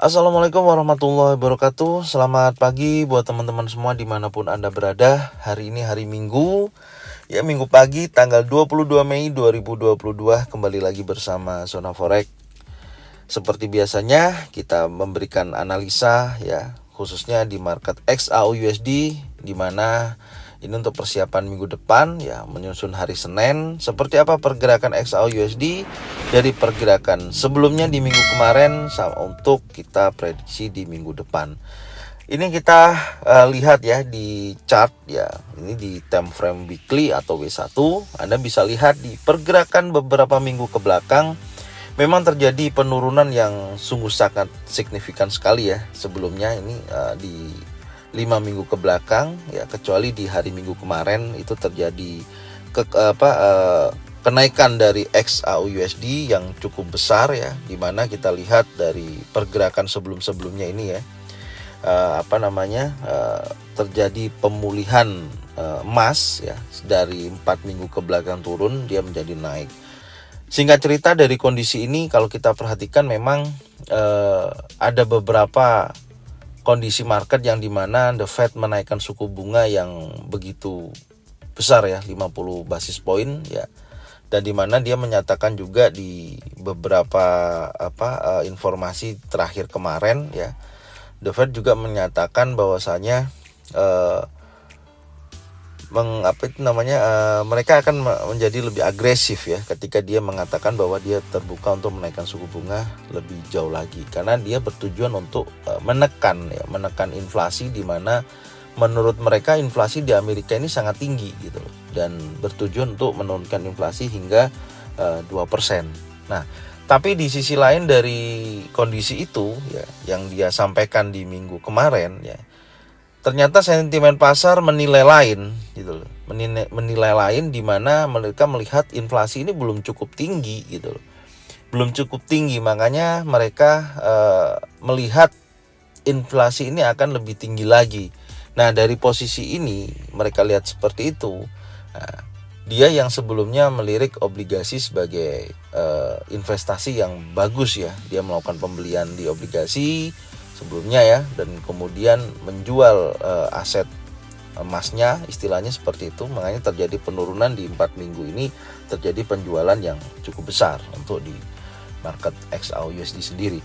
Assalamualaikum warahmatullahi wabarakatuh. Selamat pagi buat teman-teman semua dimanapun Anda berada. Hari ini hari Minggu, ya Minggu pagi tanggal 22 Mei 2022. Kembali lagi bersama Zona Forex. Seperti biasanya kita memberikan analisa ya, khususnya di market XAU-USD, di mana ini untuk persiapan minggu depan ya, menyusun hari Senin. Seperti apa pergerakan XAU-USD dari pergerakan sebelumnya di minggu kemarin untuk kita prediksi di minggu depan. Ini kita lihat ya di chart ya. Ini di time frame weekly atau W1. Anda bisa lihat di pergerakan beberapa minggu ke belakang memang terjadi penurunan yang sungguh sangat signifikan sekali ya. Sebelumnya ini di 5 minggu ke belakang ya, kecuali di hari Minggu kemarin itu terjadi kenaikan dari XAU-USD yang cukup besar ya, dimana kita lihat dari pergerakan sebelum-sebelumnya ini ya, terjadi pemulihan emas ya, dari 4 minggu ke belakang turun dia menjadi naik. Singkat cerita, dari kondisi ini kalau kita perhatikan memang ada beberapa kondisi market yang dimana The Fed menaikkan suku bunga yang begitu besar ya, 50 basis point ya, dan dimana dia menyatakan juga di beberapa informasi terakhir kemarin ya, The Fed juga menyatakan bahwasanya mereka akan menjadi lebih agresif ya, ketika dia mengatakan bahwa dia terbuka untuk menaikkan suku bunga lebih jauh lagi, karena dia bertujuan untuk menekan inflasi, di mana menurut mereka inflasi di Amerika ini sangat tinggi gitu loh, dan bertujuan untuk menurunkan inflasi hingga 2%. Nah, tapi di sisi lain dari kondisi itu ya, yang dia sampaikan di minggu kemarin ya, ternyata sentimen pasar menilai lain gitu loh. Menilai lain, di mana mereka melihat inflasi ini belum cukup tinggi gitu loh. Belum cukup tinggi, makanya mereka melihat inflasi ini akan lebih tinggi lagi. Nah, dari posisi ini mereka lihat seperti itu. Nah, dia yang sebelumnya melirik obligasi sebagai investasi yang bagus ya. Dia melakukan pembelian di obligasi sebelumnya ya, dan kemudian menjual aset emasnya, istilahnya seperti itu. Makanya terjadi penurunan di 4 minggu ini, terjadi penjualan yang cukup besar untuk di market XAU-USD sendiri.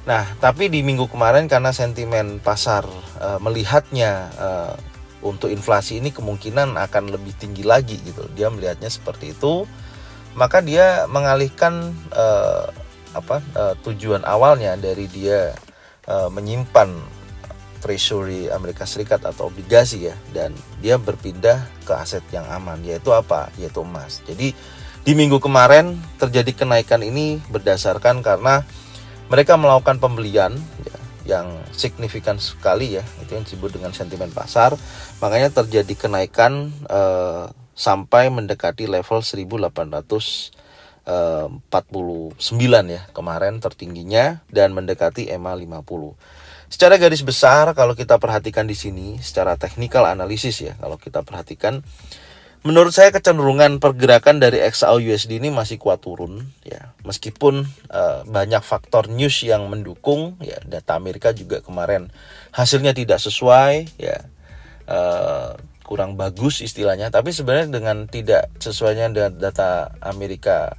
Nah, tapi di minggu kemarin karena sentimen pasar melihatnya untuk inflasi ini kemungkinan akan lebih tinggi lagi gitu, dia melihatnya seperti itu, maka dia mengalihkan tujuan awalnya dari dia menyimpan treasury Amerika Serikat atau obligasi ya, dan dia berpindah ke aset yang aman, yaitu apa? Yaitu emas. Jadi di minggu kemarin terjadi kenaikan ini berdasarkan karena mereka melakukan pembelian ya, yang signifikan sekali ya, itu yang disebut dengan sentimen pasar. Makanya terjadi kenaikan sampai mendekati level 1849 ya kemarin tertingginya, dan mendekati EMA 50. Secara garis besar kalau kita perhatikan di sini secara technical analisis ya, kalau kita perhatikan, menurut saya kecenderungan pergerakan dari XAU-USD ini masih kuat turun ya, meskipun banyak faktor news yang mendukung ya. Data Amerika juga kemarin hasilnya tidak sesuai ya, kurang bagus istilahnya. Tapi sebenarnya dengan tidak sesuainya data Amerika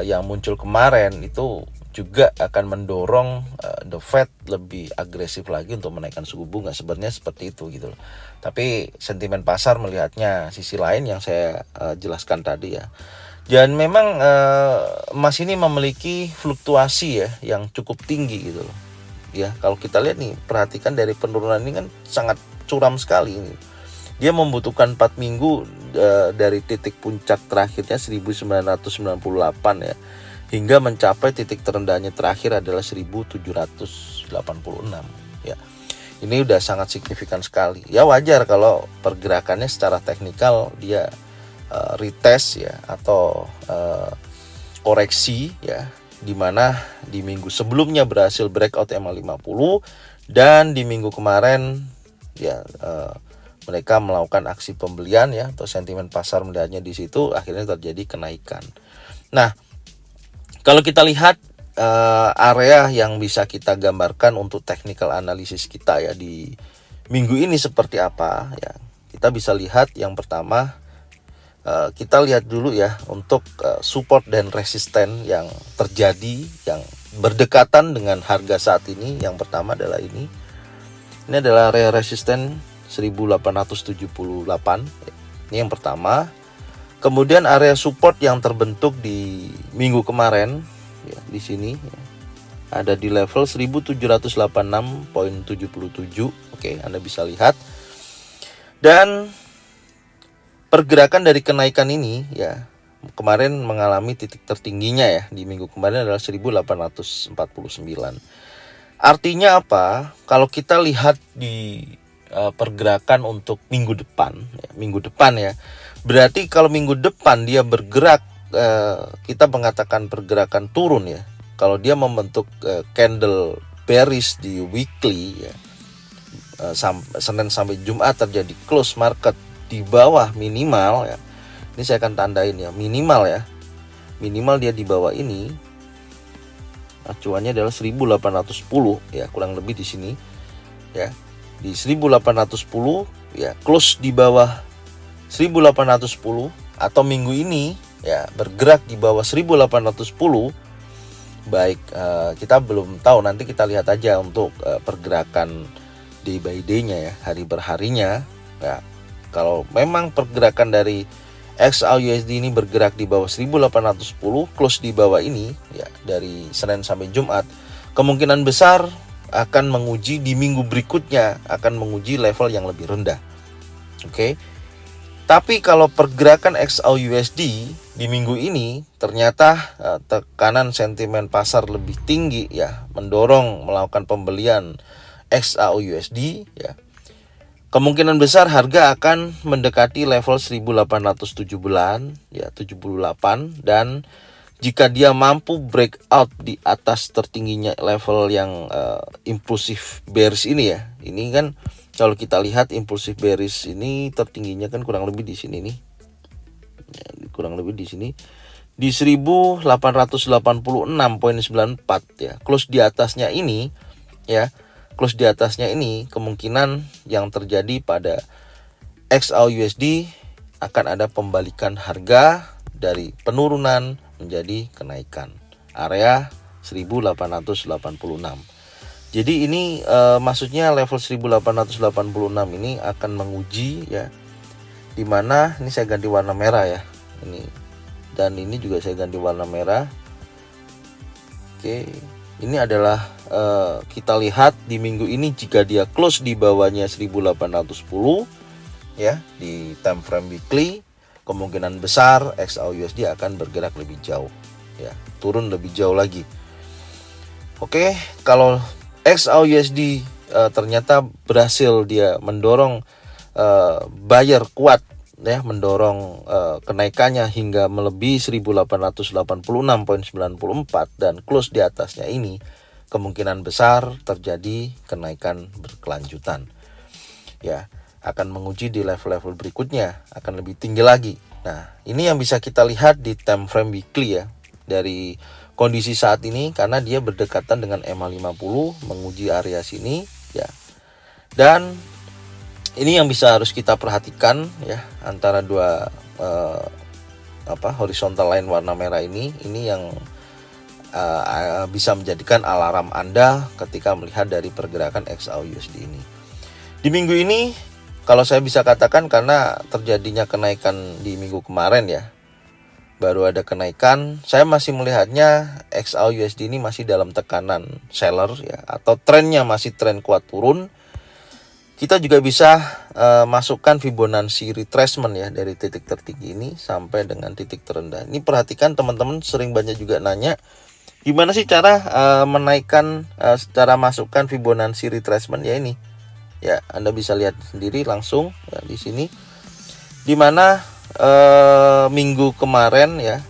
yang muncul kemarin itu juga akan mendorong The Fed lebih agresif lagi untuk menaikkan suku bunga. Sebenarnya seperti itu gitu loh. Tapi sentimen pasar melihatnya sisi lain yang saya jelaskan tadi ya. Dan memang emas ini memiliki fluktuasi ya yang cukup tinggi gitu loh. Ya, kalau kita lihat nih, perhatikan dari penurunan ini kan sangat curam sekali ini. Dia membutuhkan 4 minggu dari titik puncak terakhirnya 1998 ya, hingga mencapai titik terendahnya terakhir adalah 1786 ya. Ini udah sangat signifikan sekali. Ya wajar kalau pergerakannya secara teknikal dia retest ya, atau koreksi ya, dimana di minggu sebelumnya berhasil breakout EMA 50, dan di minggu kemarin ya mereka melakukan aksi pembelian ya, atau sentimen pasar melihatnya di situ, akhirnya terjadi kenaikan. Nah, kalau kita lihat area yang bisa kita gambarkan untuk technical analysis kita ya di minggu ini seperti apa ya. Kita bisa lihat yang pertama, kita lihat dulu ya untuk support dan resisten yang terjadi yang berdekatan dengan harga saat ini. Yang pertama adalah ini adalah area resisten 1878. Ini yang pertama. Kemudian area support yang terbentuk di minggu kemarin ya, di sini ya, ada di level 1786.77. Oke, Anda bisa lihat. Dan pergerakan dari kenaikan ini ya kemarin mengalami titik tertingginya ya di minggu kemarin adalah 1849. Artinya apa? Kalau kita lihat di pergerakan untuk minggu depan ya, berarti kalau minggu depan dia bergerak, kita mengatakan pergerakan turun ya. Kalau dia membentuk candle bearish di weekly ya, Senin sampai Jumat terjadi close market di bawah minimal ya. Ini saya akan tandain ya, minimal ya. Minimal dia di bawah ini. Acuannya adalah 1810 ya, kurang lebih di sini ya. Di 1810 ya, close di bawah 1810 atau minggu ini ya bergerak di bawah 1810. Baik, kita belum tahu, nanti kita lihat aja untuk pergerakan day by day-nya ya, hari berharinya ya. Kalau memang pergerakan dari XAUUSD ini bergerak di bawah 1810, close di bawah ini ya dari Senin sampai Jumat, kemungkinan besar akan menguji di minggu berikutnya, akan menguji level yang lebih rendah. Oke. Tapi kalau pergerakan XAUUSD di minggu ini ternyata tekanan sentimen pasar lebih tinggi ya, mendorong melakukan pembelian XAUUSD ya. Kemungkinan besar harga akan mendekati level 1817 ya, 78, dan jika dia mampu breakout di atas tertingginya level yang impulsif bearish ini ya. Ini kan kalau kita lihat impulsif bearish ini tertingginya kan kurang lebih di sini nih. Ya, kurang lebih di sini di 1886.94 ya. Close di atasnya ini ya. Close di atasnya ini kemungkinan yang terjadi pada XAUUSD akan ada pembalikan harga dari penurunan menjadi kenaikan area 1886. Jadi ini maksudnya level 1886 ini akan menguji ya, dimana ini saya ganti warna merah ya ini, dan ini juga saya ganti warna merah. Oke, ini adalah kita lihat di minggu ini jika dia close di bawahnya 1810 ya di time frame weekly, kemungkinan besar XAUUSD akan bergerak lebih jauh ya, turun lebih jauh lagi. Oke, kalau XAUUSD ternyata berhasil dia mendorong buyer kuat ya, mendorong kenaikannya hingga melebihi 1886.94 dan close di atasnya ini, kemungkinan besar terjadi kenaikan berkelanjutan ya, akan menguji di level-level berikutnya, akan lebih tinggi lagi. Nah, ini yang bisa kita lihat di time frame weekly ya, dari kondisi saat ini, karena dia berdekatan dengan EMA 50 menguji area sini ya. Dan ini yang bisa harus kita perhatikan ya, antara dua horizontal line warna merah ini yang bisa menjadikan alarm Anda ketika melihat dari pergerakan XAUUSD ini. Di minggu ini kalau saya bisa katakan, karena terjadinya kenaikan di minggu kemarin ya, baru ada kenaikan, saya masih melihatnya XAUUSD ini masih dalam tekanan seller ya, atau trennya masih tren kuat turun. Kita juga bisa masukkan Fibonacci retracement ya, dari titik tertinggi ini sampai dengan titik terendah. Ini perhatikan teman-teman, sering banyak juga nanya gimana sih cara menaikkan, cara masukkan Fibonacci retracement ya. Ini ya, Anda bisa lihat sendiri langsung ya, di sini, dimana minggu kemarin ya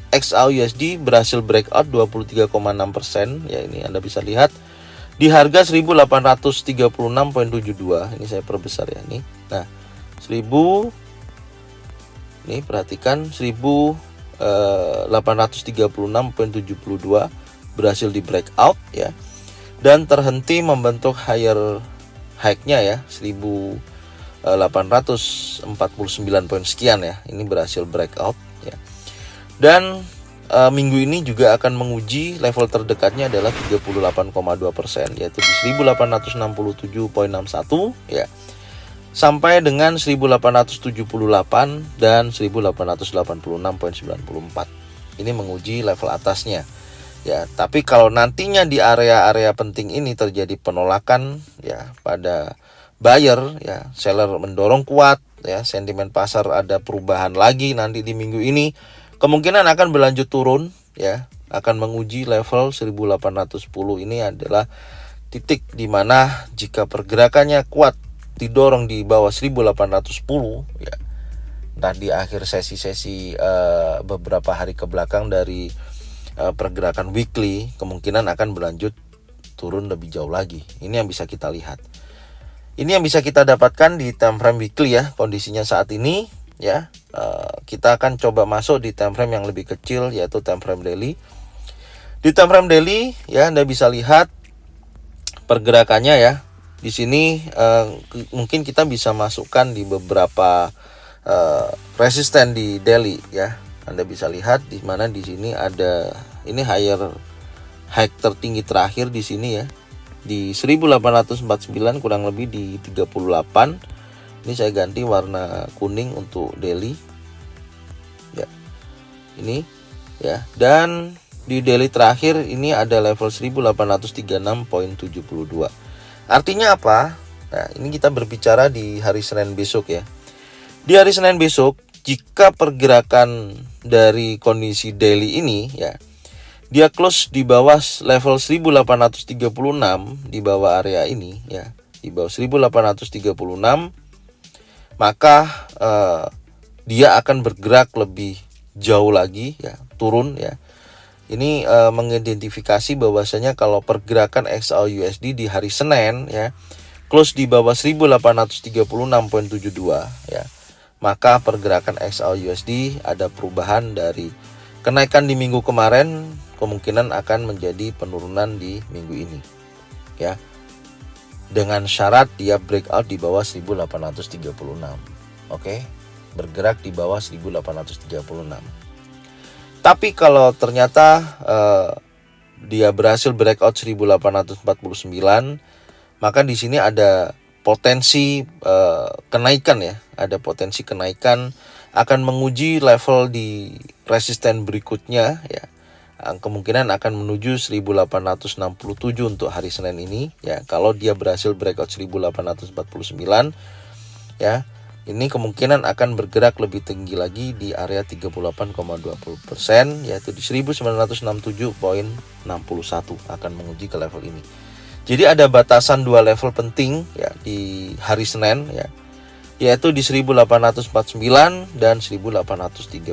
XAUUSD berhasil breakout 23,6% ya. Ini Anda bisa lihat di harga 1836.72. Ini saya perbesar ya nih. Nah, 1000 nih, perhatikan 1836.72 berhasil di breakout ya, dan terhenti membentuk higher high-nya ya, 1849 poin sekian ya. Ini berhasil breakout ya. Dan minggu ini juga akan menguji level terdekatnya adalah 38,2%, yaitu di 1867,61 ya, sampai dengan 1878 dan 1886,94. Ini menguji level atasnya ya. Tapi kalau nantinya di area-area penting ini terjadi penolakan ya pada buyer ya, seller mendorong kuat ya, sentimen pasar ada perubahan lagi nanti di minggu ini, kemungkinan akan berlanjut turun ya, akan menguji level 1810. Ini adalah titik di mana jika pergerakannya kuat didorong di bawah 1810 ya. Nah, di akhir sesi-sesi beberapa hari ke belakang dari pergerakan weekly, kemungkinan akan berlanjut turun lebih jauh lagi. Ini yang bisa kita lihat. Ini yang bisa kita dapatkan di time frame weekly ya, kondisinya saat ini ya. Kita akan coba masuk di time frame yang lebih kecil, yaitu time frame daily. Di time frame daily ya, Anda bisa lihat pergerakannya ya. Di sini mungkin kita bisa masukkan di beberapa resisten di daily ya. Anda bisa lihat di mana di sini ada ini higher high tertinggi terakhir di sini ya, di 1849 kurang lebih di 38. Ini saya ganti warna kuning untuk daily ya, ini ya. Dan di daily terakhir ini ada level 1836,72. Artinya apa? Nah, ini kita berbicara di hari Senin besok ya. Di hari Senin besok, jika pergerakan dari kondisi daily ini ya, dia close di bawah level 1836, di bawah area ini ya, di bawah 1836, maka dia akan bergerak lebih jauh lagi ya, turun ya. Ini mengidentifikasi bahwasanya kalau pergerakan XAUUSD di hari Senin ya, close di bawah 1836,72 ya, maka pergerakan XAUUSD ada perubahan dari kenaikan di minggu kemarin, kemungkinan akan menjadi penurunan di minggu ini ya, dengan syarat dia breakout di bawah 1836. Oke, bergerak di bawah 1836. Tapi kalau ternyata dia berhasil breakout 1849, maka di sini ada potensi kenaikan ya, ada potensi kenaikan akan menguji level di resisten berikutnya ya. Kemungkinan akan menuju 1867 untuk hari Senin ini ya. Kalau dia berhasil breakout 1849 ya, ini kemungkinan akan bergerak lebih tinggi lagi di area 38,20%, yaitu di 1967,61 akan menguji ke level ini. Jadi ada batasan dua level penting ya di hari Senin ya, yaitu di 1849 dan 1836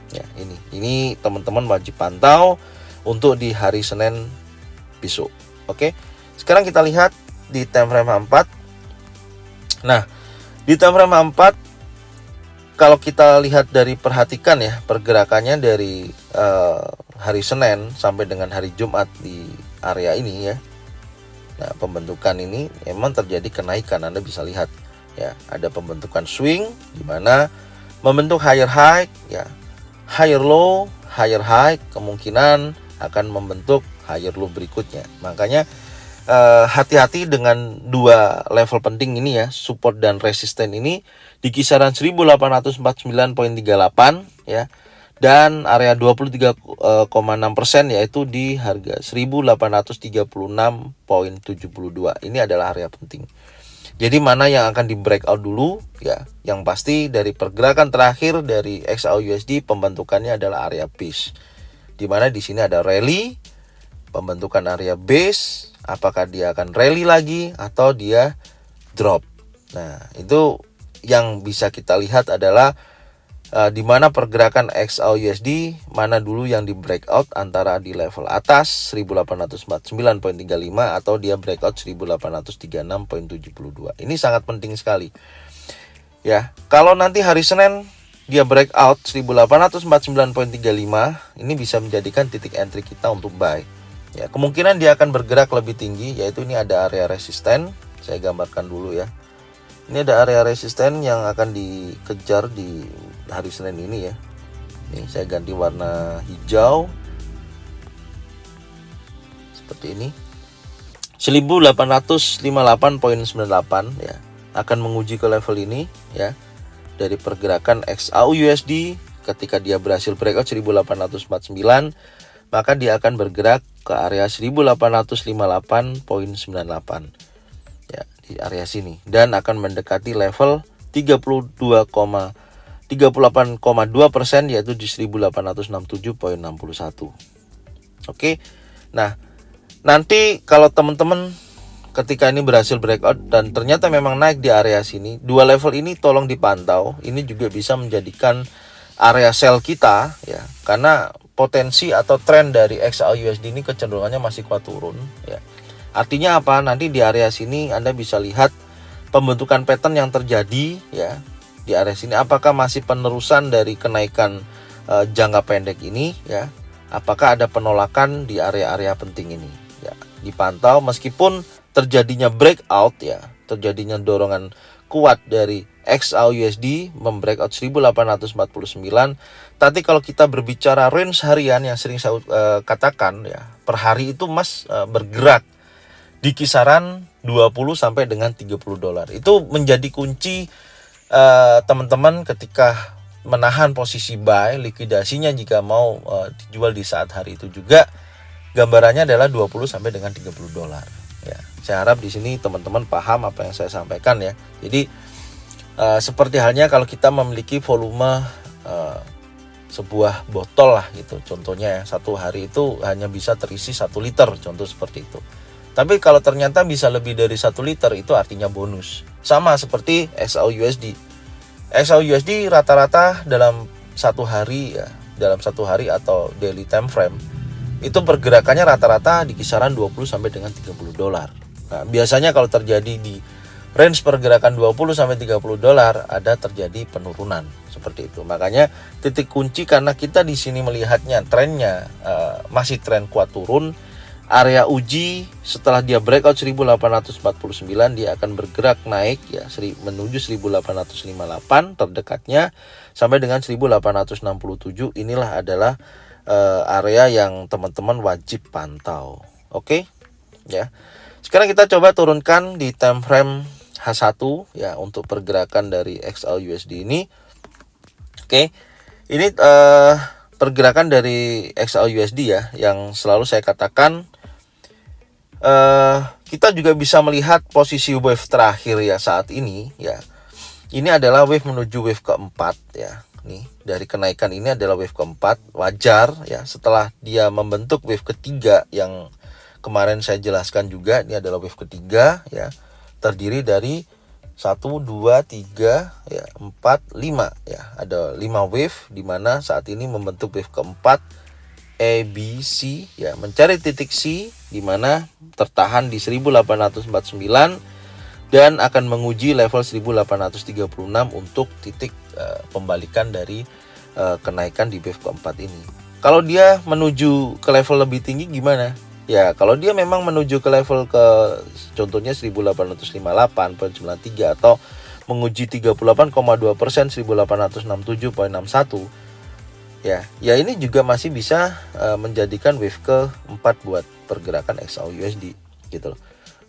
ya. Ini teman-teman wajib pantau untuk di hari Senin besok. Oke. Sekarang kita lihat di time frame 4. Nah, di time frame 4, kalau kita lihat dari perhatikan ya pergerakannya dari hari Senin sampai dengan hari Jumat di area ini ya. Nah, pembentukan ini memang terjadi kenaikan. Anda bisa lihat ya, ada pembentukan swing di mana membentuk higher high ya, higher low, higher high, kemungkinan akan membentuk higher low berikutnya. Makanya hati-hati dengan dua level penting ini ya, support dan resisten ini di kisaran 1849,38 ya, dan area 23,6% yaitu di harga 1836,72. Ini adalah area penting. Jadi mana yang akan di breakout dulu ya? Yang pasti dari pergerakan terakhir dari XAUUSD pembentukannya adalah area base. Di mana di sini ada rally, pembentukan area base, apakah dia akan rally lagi atau dia drop. Nah, itu yang bisa kita lihat adalah di mana pergerakan XAUUSD mana dulu yang di breakout, antara di level atas 1849,35 atau dia breakout 1836,72. Ini sangat penting sekali. Ya, kalau nanti hari Senin dia breakout 1849.35, ini bisa menjadikan titik entry kita untuk buy. Ya, kemungkinan dia akan bergerak lebih tinggi, yaitu ini ada area resisten. Saya gambarkan dulu ya. Ini ada area resisten yang akan dikejar di hari Senin ini ya. Nih, saya ganti warna hijau. Seperti ini. 1858.98 ya. Akan menguji ke level ini ya. Dari pergerakan XAU/USD, ketika dia berhasil breakout 1849, maka dia akan bergerak ke area 1858.98 ya, di area sini, dan akan mendekati level 38,2%, yaitu di 1867.61. Oke. Nah, nanti kalau teman-teman ketika ini berhasil breakout dan ternyata memang naik di area sini, dua level ini tolong dipantau. Ini juga bisa menjadikan area sell kita ya, karena potensi atau tren dari XAU/USD ini kecenderungannya masih kuat turun ya. Artinya apa? Nanti di area sini Anda bisa lihat pembentukan pattern yang terjadi ya di area sini. Apakah masih penerusan dari kenaikan jangka pendek ini ya? Apakah ada penolakan di area-area penting ini ya? Dipantau meskipun terjadinya breakout ya, terjadinya dorongan kuat dari XAU/USD membreakout 1849. Tapi kalau kita berbicara range harian yang sering saya katakan ya, per hari itu bergerak di kisaran 20 sampai dengan 30 dolar. Itu menjadi kunci teman-teman ketika menahan posisi buy, likuidasinya jika mau dijual di saat hari itu juga gambarannya adalah 20 sampai dengan 30 dolar. Ya, saya harap di sini teman-teman paham apa yang saya sampaikan ya. Jadi seperti halnya kalau kita memiliki volume sebuah botol lah gitu. Contohnya ya, satu hari itu hanya bisa terisi 1 liter, contoh seperti itu. Tapi kalau ternyata bisa lebih dari 1 liter, itu artinya bonus. Sama seperti XAU/USD. XAU/USD rata-rata dalam satu hari ya, dalam satu hari atau daily time frame itu pergerakannya rata-rata di kisaran 20 sampai dengan 30 dolar. Nah, biasanya kalau terjadi di range pergerakan 20 sampai 30 dolar ada terjadi penurunan seperti itu. Makanya titik kunci, karena kita di sini melihatnya trennya masih tren kuat turun. Area uji setelah dia breakout 1849, dia akan bergerak naik ya menuju 1858 terdekatnya sampai dengan 1867. Inilah adalah area yang teman-teman wajib pantau. Oke ya. Sekarang kita coba turunkan di time frame H1 ya untuk pergerakan dari XAU/USD ini. Oke. Ini pergerakan dari XAU/USD ya, yang selalu saya katakan kita juga bisa melihat posisi wave terakhir ya saat ini ya. Ini adalah wave menuju wave keempat ya. Nih, dari kenaikan ini adalah wave keempat, wajar ya. Setelah dia membentuk wave ketiga yang kemarin saya jelaskan juga, ini adalah wave ketiga ya. Terdiri dari 1, 2, 3, ya, 4, 5 ya. Ada 5 wave di mana saat ini membentuk wave keempat A, B, C ya, mencari titik C di mana tertahan di 1849 dan akan menguji level 1836 untuk titik pembalikan dari kenaikan di wave keempat ini. Kalau dia menuju ke level lebih tinggi gimana? Ya, kalau dia memang menuju ke level contohnya 1858.93 atau menguji 38,2% 1867.61 ya ini juga masih bisa menjadikan wave keempat buat pergerakan XAU/USD gitu loh.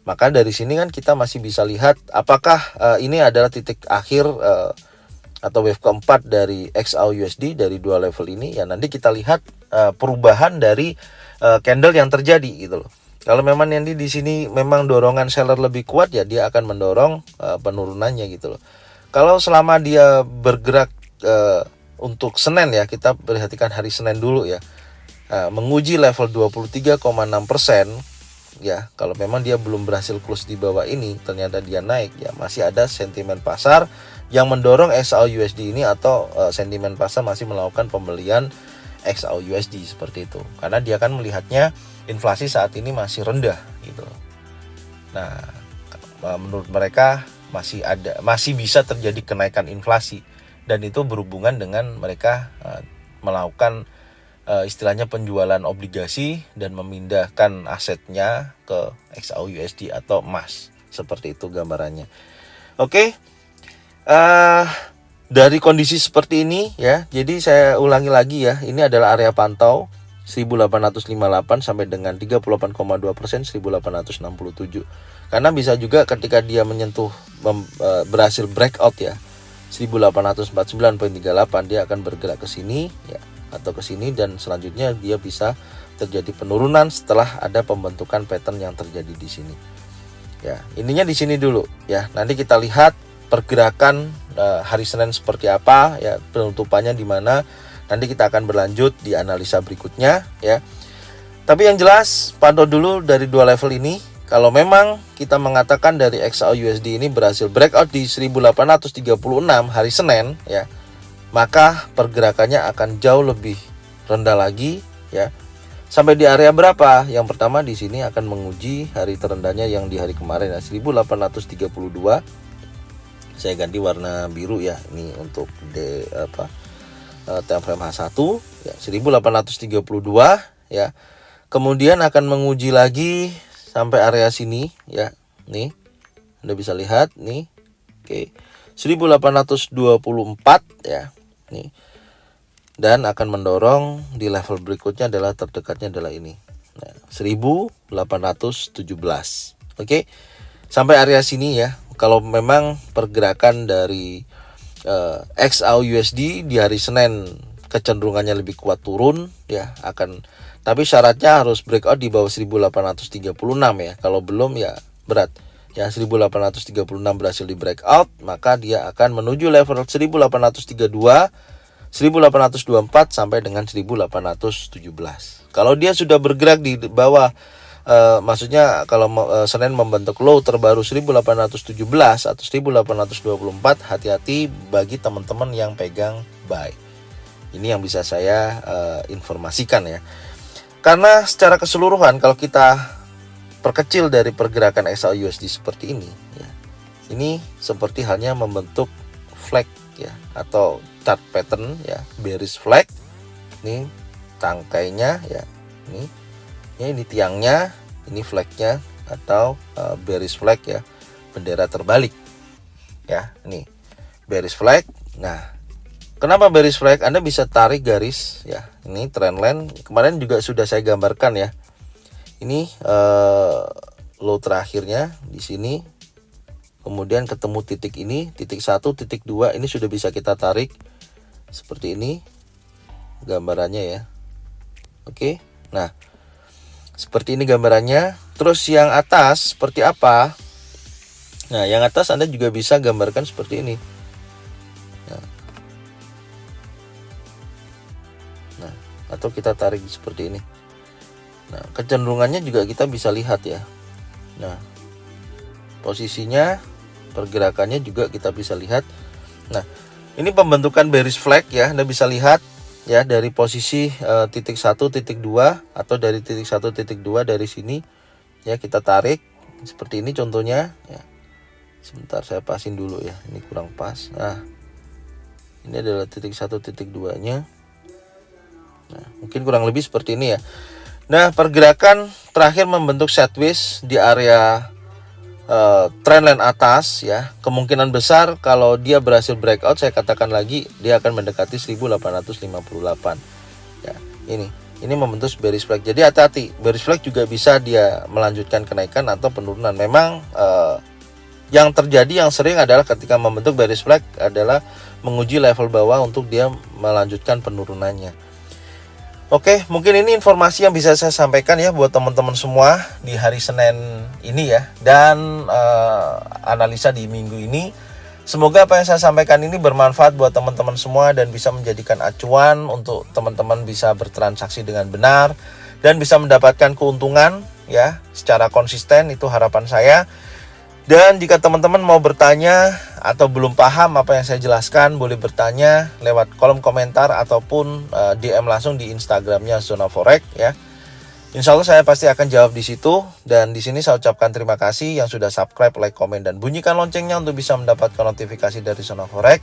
Maka dari sini kan kita masih bisa lihat apakah ini adalah titik akhir atau wave keempat dari XAU/USD dari dua level ini ya. Nanti kita lihat perubahan dari candle yang terjadi gitu loh. Kalau memang nanti di sini memang dorongan seller lebih kuat ya, dia akan mendorong penurunannya gitu loh. Kalau selama dia bergerak untuk Senin ya, kita perhatikan hari Senin dulu ya, menguji level 23,6% ya. Kalau memang dia belum berhasil close di bawah ini, ternyata dia naik ya, masih ada sentimen pasar yang mendorong XAU/USD ini, atau sentimen pasar masih melakukan pembelian XAU/USD seperti itu, karena dia kan melihatnya inflasi saat ini masih rendah gitu. Nah, menurut mereka masih bisa terjadi kenaikan inflasi dan itu berhubungan dengan mereka melakukan istilahnya penjualan obligasi dan memindahkan asetnya ke XAUUSD atau emas. Seperti itu gambarannya. Oke. Dari kondisi seperti ini ya, jadi saya ulangi lagi ya, ini adalah area pantau 1858 sampai dengan 38,2%, 1867. Karena bisa juga ketika dia menyentuh berhasil breakout ya 1849,38, dia akan bergerak ke sini ya atau ke sini, dan selanjutnya dia bisa terjadi penurunan setelah ada pembentukan pattern yang terjadi di sini. Ya, ininya di sini dulu ya. Nanti kita lihat pergerakan hari Senin seperti apa ya, penutupannya di mana. Nanti kita akan berlanjut di analisa berikutnya ya. Tapi yang jelas pantau dulu dari dua level ini. Kalau memang kita mengatakan dari XAUUSD ini berhasil breakout di 1836 hari Senin ya, maka pergerakannya akan jauh lebih rendah lagi ya. Sampai di area berapa? Yang pertama di sini akan menguji hari terendahnya yang di hari kemarin ya, 1832. Saya ganti warna biru ya, ini untuk time frame H1 ya, 1832 ya. Kemudian akan menguji lagi sampai area sini ya. Nih. Anda bisa lihat nih. Oke. 1824 ya. Nih. Dan akan mendorong di level berikutnya adalah terdekatnya adalah ini. Nah, 1817. Oke. Sampai area sini ya. Kalau memang pergerakan dari XAUUSD di hari Senin kecenderungannya lebih kuat turun ya, akan, tapi syaratnya harus breakout di bawah 1836 ya. Kalau belum ya berat ya, 1836 berhasil di breakout, maka dia akan menuju level 1832, 1824 sampai dengan 1817. Kalau dia sudah bergerak di bawah maksudnya kalau Senin membentuk low terbaru 1817 atau 1824, hati-hati bagi teman-teman yang pegang buy. Ini yang bisa saya informasikan ya. Karena secara keseluruhan kalau kita perkecil dari pergerakan XAUUSD seperti ini ya, ini seperti halnya membentuk flag ya, atau chart pattern ya, bearish flag. Ini tangkainya ya, ini tiangnya, ini flagnya atau bearish flag ya, bendera terbalik ya. Ini bearish flag. Nah, kenapa bearish flag? Anda bisa tarik garis ya, ini trend line kemarin juga sudah saya gambarkan ya. Ini low terakhirnya di sini, kemudian ketemu titik ini, titik 1, titik 2, ini sudah bisa kita tarik seperti ini gambarannya ya. Oke. Nah, seperti ini gambarannya. Terus yang atas seperti apa? Nah, yang atas Anda juga bisa gambarkan seperti ini. Nah, atau kita tarik seperti ini. Nah, kecenderungannya juga kita bisa lihat ya. Nah, posisinya, pergerakannya juga kita bisa lihat. Nah, ini pembentukan bearish flag ya. Anda bisa lihat ya dari posisi titik 1, titik 2 atau dari titik 1, titik 2 dari sini ya, kita tarik seperti ini contohnya ya. Sebentar saya pasin dulu ya, ini kurang pas. Nah, ini adalah titik 1, titik 2 nya. Nah, mungkin kurang lebih seperti ini ya. Nah, pergerakan terakhir membentuk sideways di area trendline atas ya. Kemungkinan besar kalau dia berhasil breakout, saya katakan lagi, dia akan mendekati 1858 ya. Ini membentuk bearish flag. Jadi hati-hati, bearish flag juga bisa dia melanjutkan kenaikan atau penurunan. Memang yang terjadi yang sering adalah ketika membentuk bearish flag adalah menguji level bawah untuk dia melanjutkan penurunannya. Oke, mungkin ini informasi yang bisa saya sampaikan ya buat teman-teman semua di hari Senin ini ya, dan analisa di minggu ini. Semoga apa yang saya sampaikan ini bermanfaat buat teman-teman semua dan bisa menjadikan acuan untuk teman-teman bisa bertransaksi dengan benar dan bisa mendapatkan keuntungan ya secara konsisten. Itu harapan saya. Dan jika teman-teman mau bertanya atau belum paham apa yang saya jelaskan, boleh bertanya lewat kolom komentar ataupun DM langsung di Instagramnya Zona Forex ya. Insya Allah saya pasti akan jawab di situ. Dan di sini saya ucapkan terima kasih yang sudah subscribe, like, komen, dan bunyikan loncengnya untuk bisa mendapatkan notifikasi dari Zona Forex.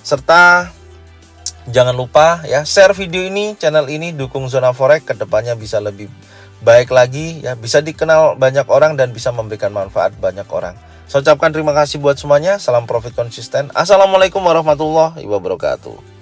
Serta jangan lupa ya, share video ini, channel ini, dukung Zona Forex kedepannya bisa lebih baik lagi ya, bisa dikenal banyak orang dan bisa memberikan manfaat banyak orang. Saya ucapkan terima kasih buat semuanya. Salam profit konsisten. Assalamualaikum warahmatullahi wabarakatuh.